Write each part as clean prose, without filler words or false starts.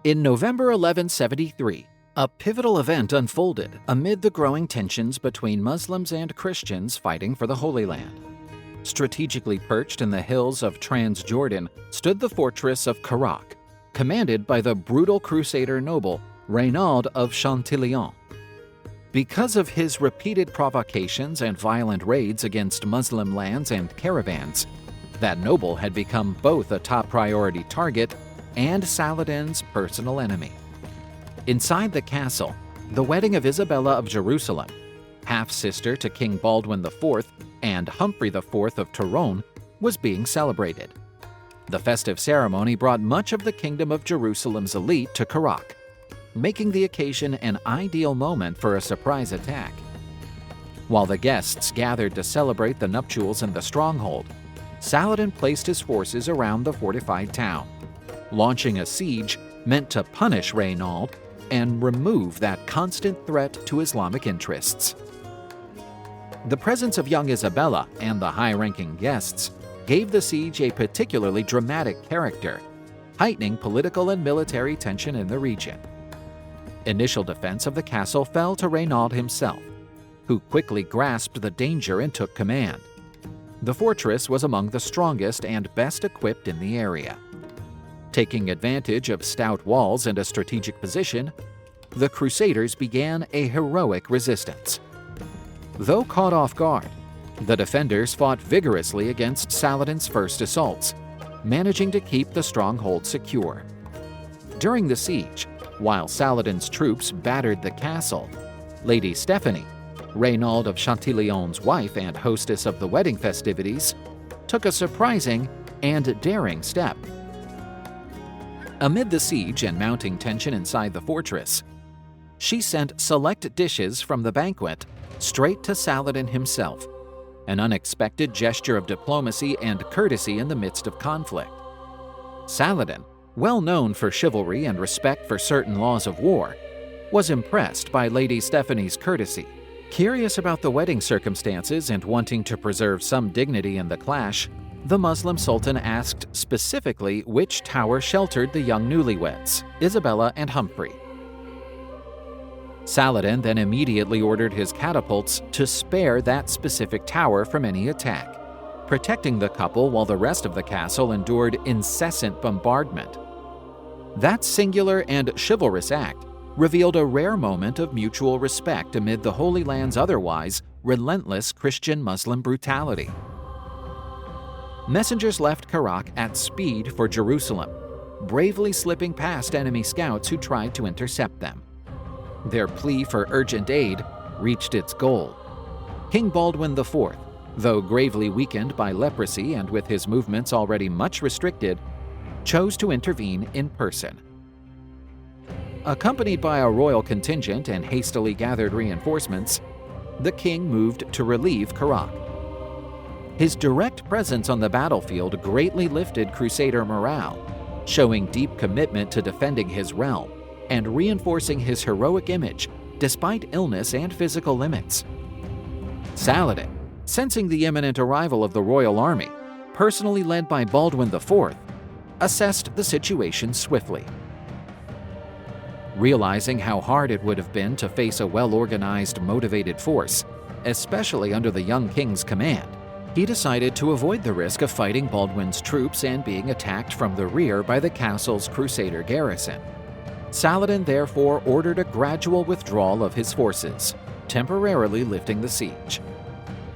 In November 1173, a pivotal event unfolded amid the growing tensions between Muslims and Christians fighting for the Holy Land. Strategically perched in the hills of Transjordan stood the fortress of Kerak, commanded by the brutal Crusader noble Reynald of Châtillon. Because of his repeated provocations and violent raids against Muslim lands and caravans, that noble had become both a top priority target and Saladin's personal enemy. Inside the castle, the wedding of Isabella of Jerusalem, half-sister to King Baldwin IV and Humphrey IV of Tyrone, was being celebrated. The festive ceremony brought much of the Kingdom of Jerusalem's elite to Kerak, making the occasion an ideal moment for a surprise attack. While the guests gathered to celebrate the nuptials in the stronghold, Saladin placed his forces around the fortified town. Launching a siege meant to punish Reynald and remove that constant threat to Islamic interests. The presence of young Isabella and the high-ranking guests gave the siege a particularly dramatic character, heightening political and military tension in the region. Initial defense of the castle fell to Reynald himself, who quickly grasped the danger and took command. The fortress was among the strongest and best equipped in the area. Taking advantage of stout walls and a strategic position, the Crusaders began a heroic resistance. Though caught off guard, the defenders fought vigorously against Saladin's first assaults, managing to keep the stronghold secure. During the siege, while Saladin's troops battered the castle, Lady Stephanie, Reynald of Châtillon's wife and hostess of the wedding festivities, took a surprising and daring step. Amid the siege and mounting tension inside the fortress, she sent select dishes from the banquet straight to Saladin himself, an unexpected gesture of diplomacy and courtesy in the midst of conflict. Saladin, well known for chivalry and respect for certain laws of war, was impressed by Lady Stephanie's courtesy. Curious about the wedding circumstances and wanting to preserve some dignity in the clash, the Muslim Sultan asked specifically which tower sheltered the young newlyweds, Isabella and Humphrey. Saladin then immediately ordered his catapults to spare that specific tower from any attack, protecting the couple while the rest of the castle endured incessant bombardment. That singular and chivalrous act revealed a rare moment of mutual respect amid the Holy Land's otherwise relentless Christian-Muslim brutality. Messengers left Kerak at speed for Jerusalem, bravely slipping past enemy scouts who tried to intercept them. Their plea for urgent aid reached its goal. King Baldwin IV, though gravely weakened by leprosy and with his movements already much restricted, chose to intervene in person. Accompanied by a royal contingent and hastily gathered reinforcements, the king moved to relieve Kerak. His direct presence on the battlefield greatly lifted Crusader morale, showing deep commitment to defending his realm and reinforcing his heroic image despite illness and physical limits. Saladin, sensing the imminent arrival of the royal army, personally led by Baldwin IV, assessed the situation swiftly. Realizing how hard it would have been to face a well-organized, motivated force, especially under the young king's command, he decided to avoid the risk of fighting Baldwin's troops and being attacked from the rear by the castle's Crusader garrison. Saladin therefore ordered a gradual withdrawal of his forces, temporarily lifting the siege.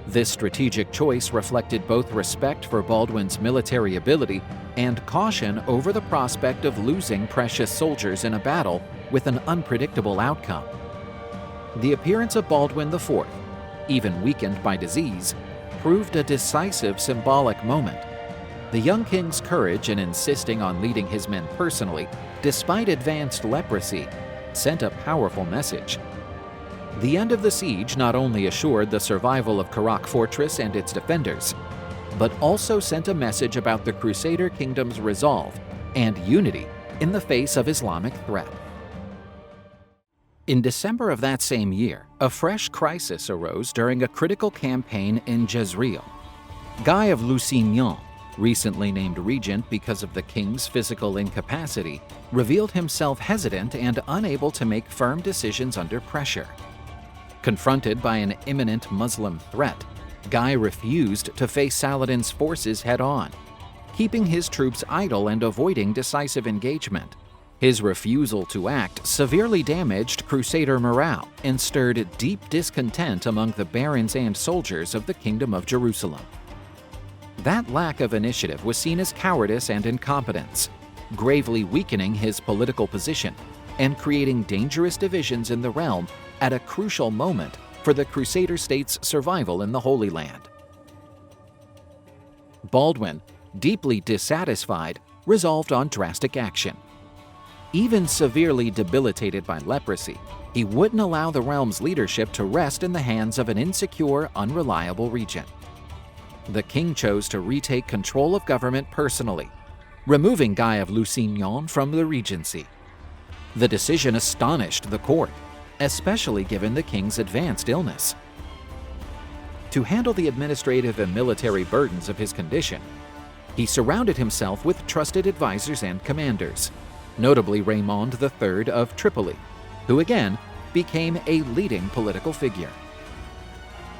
This strategic choice reflected both respect for Baldwin's military ability and caution over the prospect of losing precious soldiers in a battle with an unpredictable outcome. The appearance of Baldwin IV, even weakened by disease, proved a decisive symbolic moment. The young king's courage in insisting on leading his men personally, despite advanced leprosy, sent a powerful message. The end of the siege not only assured the survival of Kerak Fortress and its defenders, but also sent a message about the Crusader kingdom's resolve and unity in the face of Islamic threat. In December of that same year, a fresh crisis arose during a critical campaign in Jezreel. Guy of Lusignan, recently named regent because of the king's physical incapacity, revealed himself hesitant and unable to make firm decisions under pressure. Confronted by an imminent Muslim threat, Guy refused to face Saladin's forces head-on, keeping his troops idle and avoiding decisive engagement. His refusal to act severely damaged Crusader morale and stirred deep discontent among the barons and soldiers of the Kingdom of Jerusalem. That lack of initiative was seen as cowardice and incompetence, gravely weakening his political position and creating dangerous divisions in the realm at a crucial moment for the Crusader state's survival in the Holy Land. Baldwin, deeply dissatisfied, resolved on drastic action. Even severely debilitated by leprosy, he wouldn't allow the realm's leadership to rest in the hands of an insecure, unreliable regent. The king chose to retake control of government personally, removing Guy of Lusignan from the regency. The decision astonished the court, especially given the king's advanced illness. To handle the administrative and military burdens of his condition, he surrounded himself with trusted advisors and commanders, notably Reynald III of Tripoli, who again became a leading political figure.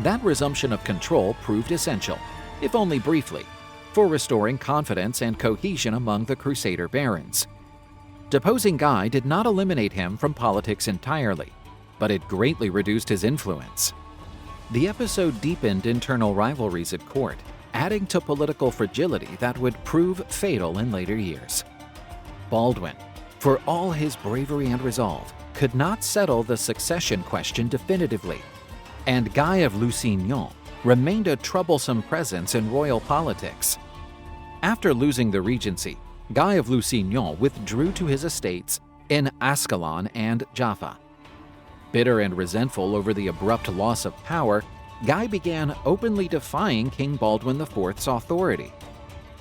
That resumption of control proved essential, if only briefly, for restoring confidence and cohesion among the Crusader barons. Deposing Guy did not eliminate him from politics entirely, but it greatly reduced his influence. The episode deepened internal rivalries at court, adding to political fragility that would prove fatal in later years. Baldwin, for all his bravery and resolve, could not settle the succession question definitively, and Guy of Lusignan remained a troublesome presence in royal politics. After losing the regency, Guy of Lusignan withdrew to his estates in Ascalon and Jaffa. Bitter and resentful over the abrupt loss of power, Guy began openly defying King Baldwin IV's authority.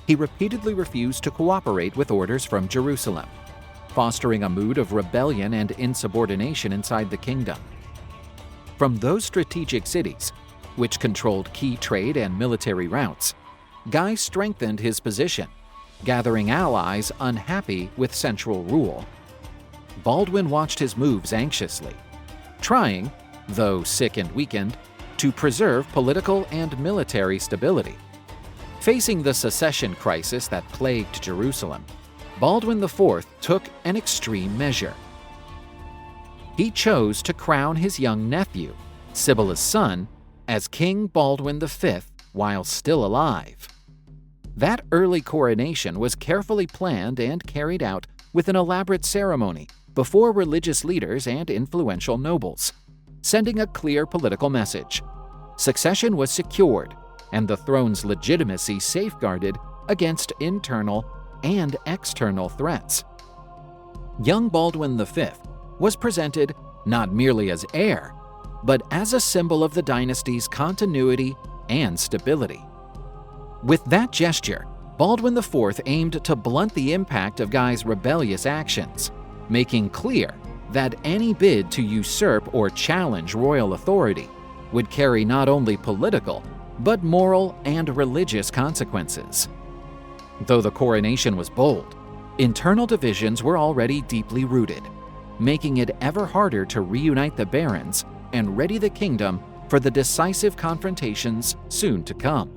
He repeatedly refused to cooperate with orders from Jerusalem, fostering a mood of rebellion and insubordination inside the kingdom. From those strategic cities, which controlled key trade and military routes, Guy strengthened his position, gathering allies unhappy with central rule. Baldwin watched his moves anxiously, trying, though sick and weakened, to preserve political and military stability. Facing the secession crisis that plagued Jerusalem, Baldwin IV took an extreme measure. He chose to crown his young nephew, Sibylla's son, as King Baldwin V while still alive. That early coronation was carefully planned and carried out with an elaborate ceremony before religious leaders and influential nobles, sending a clear political message. Succession was secured, and the throne's legitimacy safeguarded against internal and external threats. Young Baldwin V was presented not merely as heir, but as a symbol of the dynasty's continuity and stability. With that gesture, Baldwin IV aimed to blunt the impact of Guy's rebellious actions, making clear that any bid to usurp or challenge royal authority would carry not only political, but moral and religious consequences. Though the coronation was bold, internal divisions were already deeply rooted, making it ever harder to reunite the barons and ready the kingdom for the decisive confrontations soon to come.